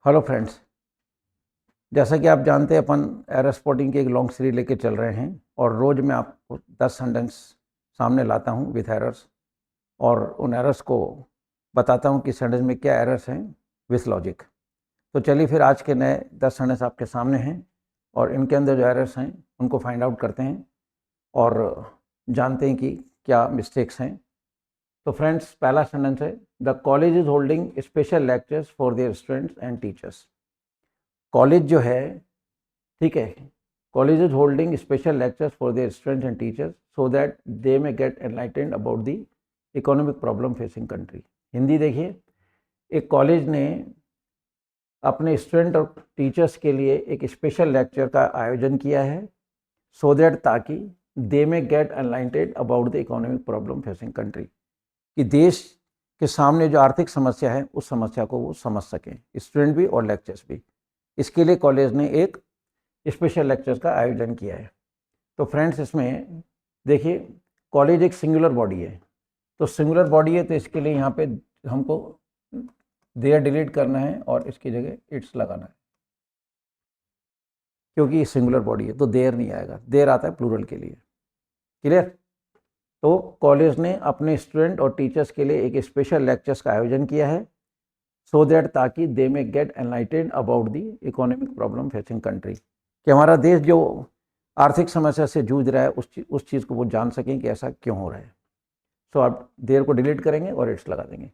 Hello friends, जैसा कि आप जानते हैं अपन एरर स्पॉटिंग की एक लॉन्ग सीरीज लेके चल रहे हैं और रोज़ मैं आपको 10 सेंटेंस सामने लाता हूं विथ एरर्स और उन एरर्स को बताता हूं कि सेंटेंस में क्या एरर्स हैं विथ लॉजिक। तो चलिए फिर आज के नए 10 सेंटेंस आपके सामने हैं और इनके अंदर जो एरर्स हैं उनको फाइंड आउट करते हैं और जानते हैं कि क्या मिस्टेक्स हैं। तो फ्रेंड्स, पहला सेंटेंस है the college is holding special lectures for their students and teachers. College जो है, ठीक है, college is holding special lectures for their students and teachers so that they may get enlightened about the economic problem facing country. Hindi देखिए, एक college ने अपने student और teachers के लिए एक स्पेशल लेक्चर का आयोजन किया है सो दैट ताकि they may get enlightened about the economic problem facing country, कि देश के सामने जो आर्थिक समस्या है उस समस्या को वो समझ सकें, स्टूडेंट भी और लेक्चर्स भी। इसके लिए कॉलेज ने एक स्पेशल लेक्चर्स का आयोजन किया है। तो फ्रेंड्स, इसमें देखिए कॉलेज एक सिंगुलर बॉडी है, तो सिंगुलर बॉडी है तो इसके लिए यहाँ पे हमको देयर डिलीट करना है और इसकी जगह इट्स लगाना है, क्योंकि ये सिंगुलर बॉडी है तो देयर नहीं आएगा, देयर आता है प्लूरल के लिए। क्लियर? तो कॉलेज ने अपने स्टूडेंट और टीचर्स के लिए एक स्पेशल लेक्चर्स का आयोजन किया है सो दैट ताकि they may get enlightened about the economic problem facing country, कि हमारा देश जो आर्थिक समस्या से जूझ रहा है उस चीज़ को वो जान सकें कि ऐसा क्यों हो रहा है। सो आप देर को डिलीट करेंगे और इट्स लगा देंगे।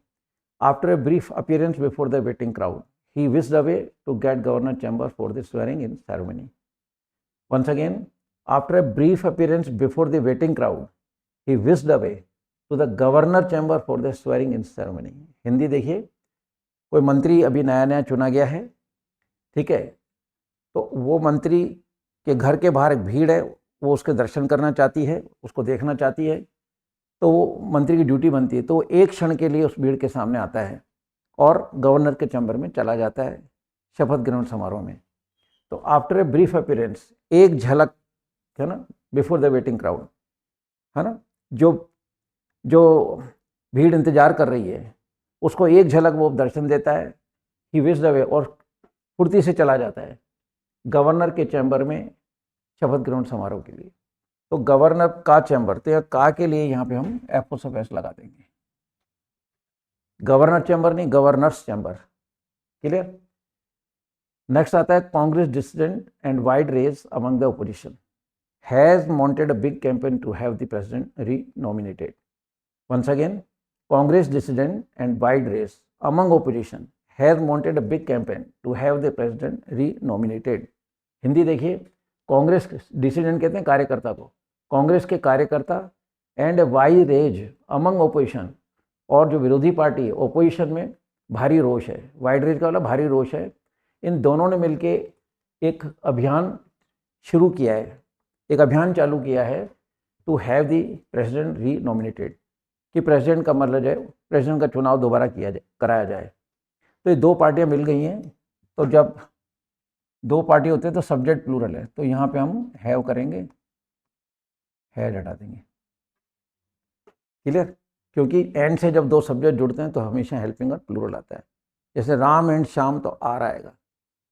After a brief appearance before the waiting crowd he whisked away to get governor chamber for the swearing in ceremony. Once again, after a brief appearance before the waiting crowd he whisked away to the governor chamber for the swearing in ceremony. Hindi देखिए, कोई मंत्री अभी नया नया चुना गया है, ठीक है, तो वो मंत्री के घर के बाहर एक भीड़ है, वो उसके दर्शन करना चाहती है, उसको देखना चाहती है, तो वो मंत्री की ड्यूटी बनती है, तो वो एक क्षण के लिए उस भीड़ के सामने आता है और गवर्नर के चैम्बर में चला जाता है शपथ ग्रहण समारोह में। तो आफ्टर ए ब्रीफ अपीयरेंस, एक झलक है ना, बिफोर द वेटिंग क्राउड, है ना, जो जो भीड़ इंतजार कर रही है उसको एक झलक वो दर्शन देता है, ही विस्ड अवे, और फुर्ती से चला जाता है गवर्नर के चैम्बर में शपथ ग्रहण समारोह के लिए। तो गवर्नर का चैम्बर, तो का के लिए यहाँ पे हम एपोस्ट्रोफ लगा देंगे, गवर्नर चैम्बर नहीं, गवर्नर्स चैम्बर। क्लियर? नेक्स्ट आता है Congress dissident and wide race among the opposition has mounted a big campaign to have the president renominated. Once again, Congress dissident and wide race among opposition has mounted a big campaign to have the president renominated. Hindi देखिए, Congress dissident कहते हैं कार्यकर्ता को, कांग्रेस के कार्यकर्ता and why rage among opposition, और जो विरोधी पार्टी है ओपोजिशन में भारी रोष है, वाइड रेज का मतलब भारी रोष है, इन दोनों ने मिलके एक अभियान शुरू किया है, एक अभियान चालू किया है टू हैव द प्रेसिडेंट री नॉमिनेटेड, कि प्रेसिडेंट का मतलब है प्रेसिडेंट का चुनाव दोबारा कराया जाए। तो ये दो पार्टियां मिल गई हैं, तो जब दो पार्टी होते हैं तो सब्जेक्ट प्लूरल है, तो यहाँ पे हम हैव करेंगे, हैड हटा देंगे। क्लियर? क्योंकि एंड से जब दो सब्जेक्ट जुड़ते हैं तो हमेशा हेल्पिंग और प्लूरल आता है। जैसे राम एंड श्याम तो आर आएगा,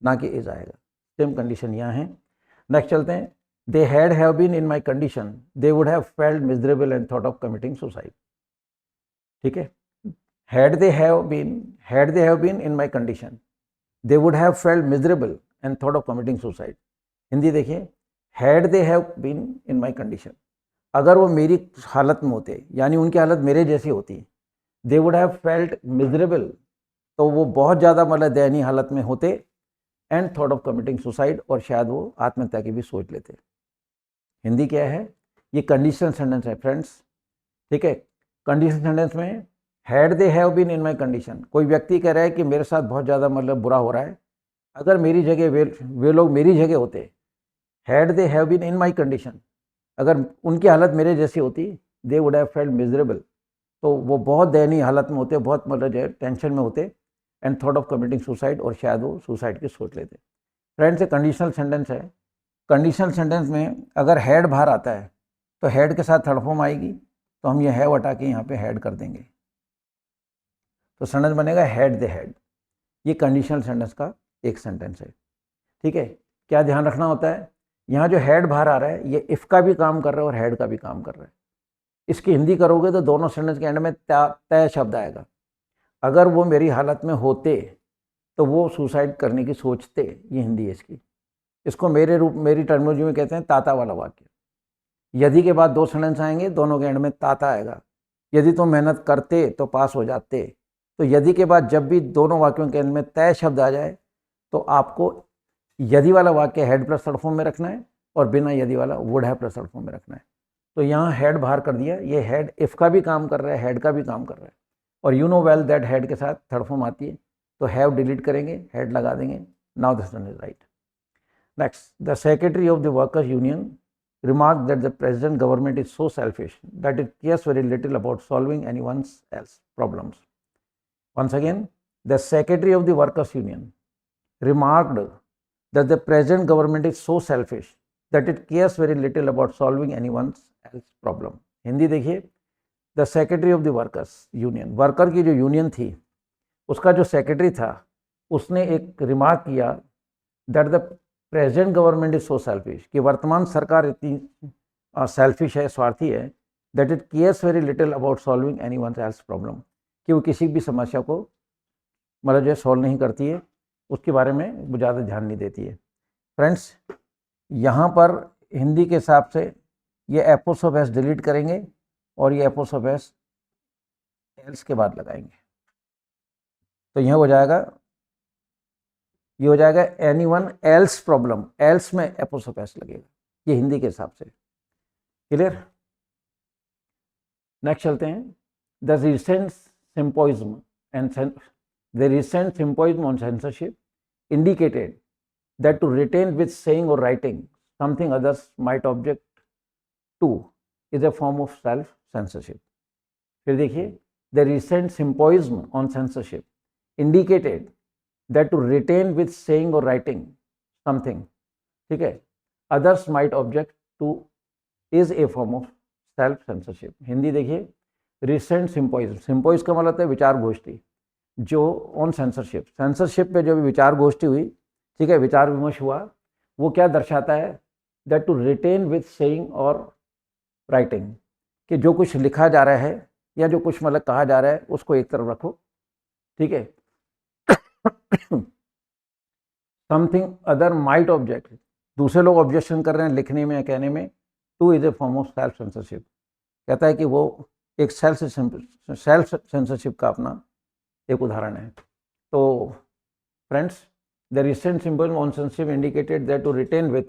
ना कि इज आएगा। सेम कंडीशन यहाँ है। नेक्स्ट चलते हैं, they had have been in my condition they would have felt miserable and thought of committing suicide. ठीक है, had they have been in my condition they would have felt miserable and thought of committing suicide। Hindi देखिए, had they have been in my condition, अगर वो मेरी हालत में होते, यानी उनकी हालत मेरे जैसी होती, they would have felt miserable, तो वो बहुत ज़्यादा मतलब दयनीय हालत में होते, and thought of committing suicide, और शायद वो आत्महत्या की भी सोच लेते। हिंदी क्या है? ये कंडीशनल सेंटेंस है फ्रेंड्स, ठीक है। कंडीशनल सेंटेंस में had they have been in my condition, कोई व्यक्ति कह रहा है कि मेरे साथ बहुत ज़्यादा मतलब बुरा हो रहा है, अगर मेरी जगह वे लोग मेरी जगह होते, had they have been in my condition, अगर उनकी हालत मेरे जैसी होती, they would have felt miserable, तो वो बहुत दयनीय हालत में होते, बहुत मतलब जो है टेंशन में होते, and thought of committing suicide, और शायद वो सुसाइड की सोच लेते। फ्रेंड्स, ये कंडीशनल सेंटेंस है। कंडीशनल सेंटेंस में अगर हैड बाहर आता है तो हैड के साथ थर्ड फॉर्म आएगी, तो हम ये हैव हटा के यहाँ पे हैड कर देंगे, तो सेंटेंस बनेगा हैड दे हैड। ये कंडीशनल सेंटेंस का एक सेंटेंस है। ठीक है, क्या ध्यान रखना होता है, यहाँ जो हेड बाहर आ रहा है ये इफ़ का भी काम कर रहा है और हेड का भी काम कर रहा है। इसकी हिंदी करोगे तो दोनों सेंटेंस के एंड में तय शब्द आएगा। अगर वो मेरी हालत में होते तो वो सुसाइड करने की सोचते, ये हिंदी है इसकी। इसको मेरी टर्मिनोलॉजी में कहते हैं ताता वाला वाक्य। यदि के बाद दो सेंटेंस आएंगे, दोनों के एंड में ताता आएगा। यदि तुम मेहनत करते तो पास हो जाते। तो यदि के बाद जब भी दोनों वाक्यों के एंड में तय शब्द आ जाए तो आपको यदि वाला वाक्य हेड प्लस थर्ड फॉर्म में रखना है और बिना यदि वाला would have plus third form में रखना है। तो यहाँ हेड बाहर कर दिया, ये हेड इफ़ का भी काम कर रहा है, हेड का भी काम कर रहा है। और you know well that head के साथ थर्ड फॉर्म आती है, तो हैव डिलीट करेंगे, हेड लगा देंगे। Now this one is right. Next, the secretary of the workers union remarked that the present government is so selfish that it cares very little about solving anyone's else problems. Once again, the secretary of the workers union remarked that the present government is so selfish that it cares very little about solving anyone's else problem. Hindi देखिए, the secretary of the workers union, worker की जो union थी उसका जो secretary था उसने एक remark किया that the present government is so selfish, कि वर्तमान सरकार इतनी सेल्फिश है, स्वार्थी है, that it cares very little about solving any one else problem, कि वो किसी भी समस्या को मतलब जो है सॉल्व नहीं करती है, उसके बारे में वो ज़्यादा ध्यान नहीं देती है। फ्रेंड्स, यहाँ पर हिंदी के हिसाब से ये एपोस्ट्रोफ एस डिलीट करेंगे और ये एपोस्ट्रोफ एस एल्स के बाद लगाएंगे, तो यह हो जाएगा, ये हो जाएगा any one else problem, else में एपोस्ट्रोफ एस लगेगा, ये हिंदी के हिसाब से। क्लियर? नेक्स्ट चलते हैं। The recent symposium on censorship indicated that to retain with saying or writing something others might object to is a form of self censorship. फिर देखिए, the recent symposium on censorship indicated that to retain with saying or writing something, ठीक है, others might object to is a form of self censorship. Hindi देखिए, recent symposium, symposium का मतलब है विचार गोष्ठी, जो ऑन सेंसरशिप, सेंसरशिप पे जो भी विचार गोष्ठी हुई, ठीक है, विचार विमर्श हुआ, वो क्या दर्शाता है, that to written with saying और राइटिंग, कि जो कुछ लिखा जा रहा है या जो कुछ मतलब कहा जा रहा है उसको एक तरफ रखो, ठीक है। समथिंग अदर माइट ऑब्जेक्ट, दूसरे लोग ऑब्जेक्शन कर रहे हैं लिखने में या कहने में, two is a form of self censorship, कहता है कि वो एक सेल्फ सेंसरशिप का अपना एक उदाहरण है। तो friends, the recent symbol on censorship indicated that to written with,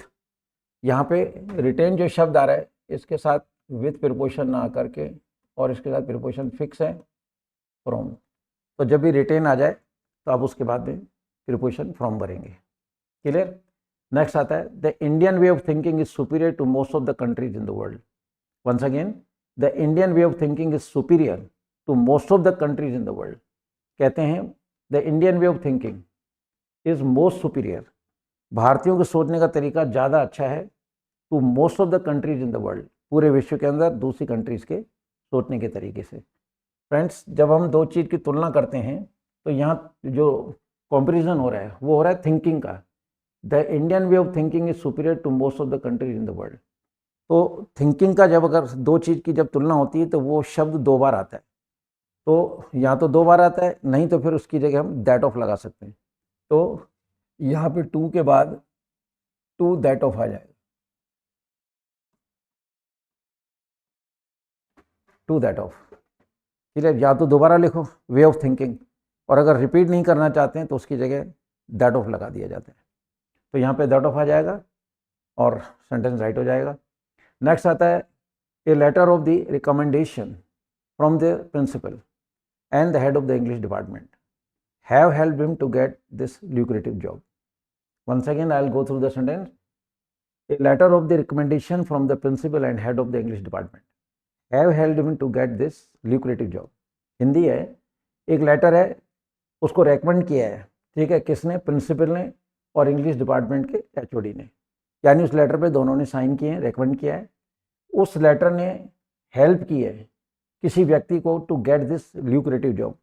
यहाँ पे रिटेन जो शब्द आ रहा है इसके साथ विथ प्रीपोजिशन ना करके और इसके साथ प्रीपोजिशन फिक्स है फ्रॉम, तो जब भी रिटेन आ जाए तो आप उसके बाद में प्रीपोजिशन फ्रॉम भरेंगे। क्लियर? नेक्स्ट आता है, the Indian way of thinking is superior to most of the countries in the world. Once again, the Indian way of thinking is superior to most of the countries in the world. कहते हैं the Indian way of thinking is most superior, भारतीयों के सोचने का तरीका ज़्यादा अच्छा है, to most of the countries in the world, पूरे विश्व के अंदर दूसरी कंट्रीज़ के सोचने के तरीके से। फ्रेंड्स, जब हम दो चीज़ की तुलना करते हैं तो यहाँ जो कंपैरिजन हो रहा है वो हो रहा है थिंकिंग का। The Indian way of thinking is superior to most of the countries in the world. तो थिंकिंग का जब अगर दो चीज़ की जब तुलना होती है तो वो शब्द दो बार आता है, तो यहाँ तो दो बार आता है, नहीं तो फिर उसकी जगह हम दैट ऑफ लगा सकते हैं। तो यहाँ पे टू के बाद टू दैट ऑफ आ जाएगा, टू दैट ऑफ। ठीक है, या तो दोबारा लिखो वे ऑफ थिंकिंग, और अगर रिपीट नहीं करना चाहते हैं तो उसकी जगह दैट ऑफ लगा दिया जाता है, तो यहाँ पे दैट ऑफ आ जाएगा और सेंटेंस राइट हो जाएगा। नेक्स्ट आता है, a letter of the recommendation from the principal and the head of the English department have helped him to get this lucrative job. Once again, I'll go through the sentence. A letter of the recommendation from the principal and head of the English department have helped him to get this lucrative job. Hindi है, एक letter है, उसको recommend किया है, ठीक है, किसने? Principal ने और इंग्लिश डिपार्टमेंट के एचओडी ने, यानी उस लेटर पे दोनों ने साइन किए हैं, रेकमेंड किया है। उस लेटर ने हेल्प की है किसी व्यक्ति को to get this lucrative job,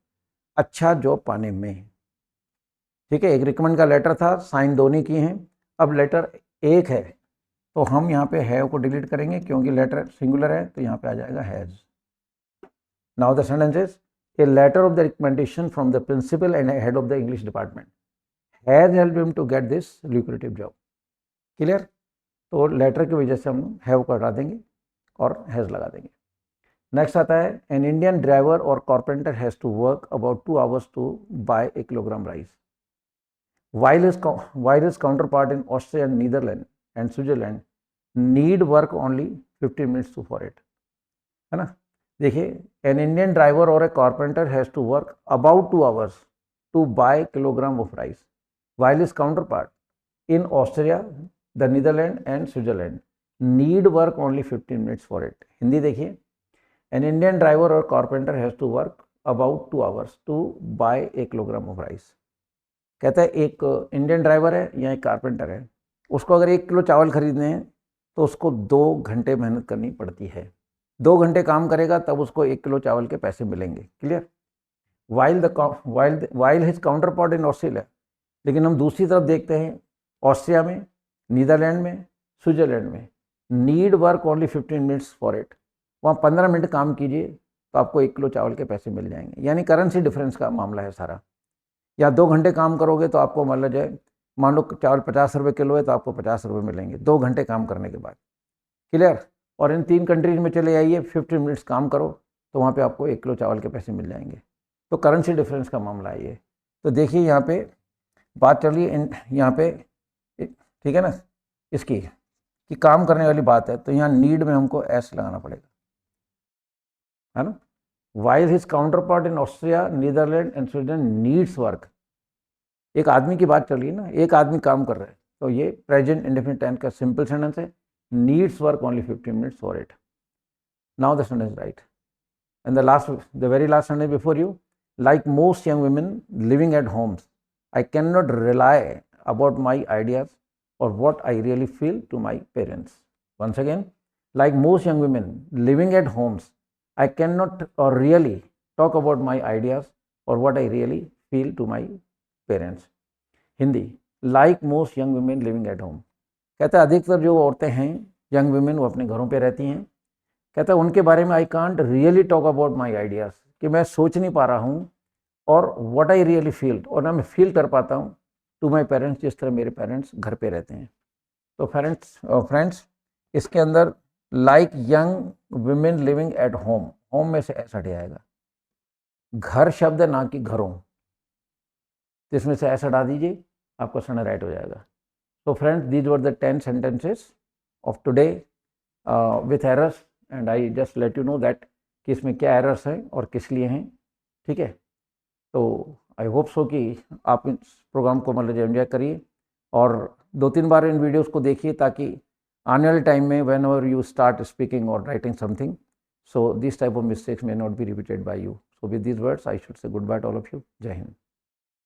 अच्छा जॉब पाने में, ठीक है, एक रिकमेंड का लेटर था, साइन दो ने किए हैं, अब लेटर एक है तो हम यहाँ पे हैव को डिलीट करेंगे क्योंकि लेटर सिंगुलर है, तो यहाँ पे आ जाएगा has. Now the sentence is a letter of the recommendation from the principal and head of the English department has help him to get this lucrative job. Clear? तो letter की वजह से हम हैव को हटा देंगे और हैज़ लगा देंगे। नेक्स्ट आता है एन इंडियन ड्राइवर और carpenter has to work about 2 hours to buy a kilogram rice while his counterpart in Austria and Netherlands and Switzerland need work only 15 minutes to for it, है ना। देखिए, an Indian driver or a carpenter has to work about 2 hours to buy kilogram of rice while his counterpart in Austria, the Netherlands and Switzerland need work only 15 minutes for it। हिंदी देखिए, an Indian driver और carpenter has to work about 2 hours to buy a kilogram of rice. कहता है एक Indian driver है या एक carpenter है, उसको अगर 1 किलो चावल खरीदने हैं तो उसको 2 घंटे मेहनत करनी पड़ती है। 2 घंटे काम करेगा तब उसको 1 किलो चावल के पैसे मिलेंगे। Clear? While his counter part in Australia, लेकिन हम दूसरी तरफ देखते हैं ऑस्ट्रिया में, नीदरलैंड में, स्विट्जरलैंड में need work only 15 minutes for it. वहाँ 15 मिनट काम कीजिए तो आपको 1 किलो चावल के पैसे मिल जाएंगे। यानी करेंसी डिफरेंस का मामला है सारा। या 2 घंटे काम करोगे तो आपको मान लीजिए, मान लो चावल 50 रुपये किलो है तो आपको 50 रुपये मिलेंगे 2 घंटे काम करने के बाद। क्लियर? और इन 3 कंट्रीज में चले आइए, 15 मिनट्स काम करो तो वहाँ पे आपको 1 किलो चावल के पैसे मिल जाएंगे। तो करेंसी डिफरेंस का मामला है ये। तो देखिए यहाँ पे बात चल रही है यहाँ पे, ठीक है ना, इसकी कि काम करने वाली बात है, तो यहाँ नीड में हमको एस लगाना पड़ेगा, है ना। While his counterpart in Austria, Netherlands and Sweden needs work, एक आदमी की बात चल रही है ना, एक आदमी काम कर रहा है, तो ये प्रेजेंट इंडेफिनिट टेंस का सिंपल सेंटेंस है, needs work only 15 minutes for it. Now the sentence right and the very last sentence before you, like most young women living at homes I can not rely about my ideas or what I really feel to my parents. Once again, like most young women living at homes I cannot or really talk about my ideas or what I really feel to my parents। Hindi, like most young women living at home, कहता है अधिकतर जो औरतें हैं young women वो अपने घरों पे रहती हैं, कहता है उनके बारे में I can't really talk about my ideas, कि मैं सोच नहीं पा रहा हूँ और व्हाट आई रियली फील, और ना मैं फील कर पाता हूँ टू माई पेरेंट्स, जिस तरह मेरे पेरेंट्स घर पे रहते हैं। तो फ्रेंड्स इसके अंदर like young women living at home, home में से ऐसा हट जाएगा, घर शब्द है ना कि घरों, तो इसमें से ऐसा हटा दीजिए, आपका सेंटेंस राइट हो जाएगा। तो friends, these were the 10 sentences of today with errors, and I just let you know that कि इसमें क्या एरर्स हैं और किस लिए हैं। ठीक है, तो आई होप सो कि आप इस प्रोग्राम को मतलब एंजॉय करिए और 2-3 बार इन वीडियोस को देखिए, ताकि आने वाले टाइम में whenever you start speaking or writing something, so these type of mistakes may not be repeated by you. So with these words I should say goodbye to all of you. Jai Hind.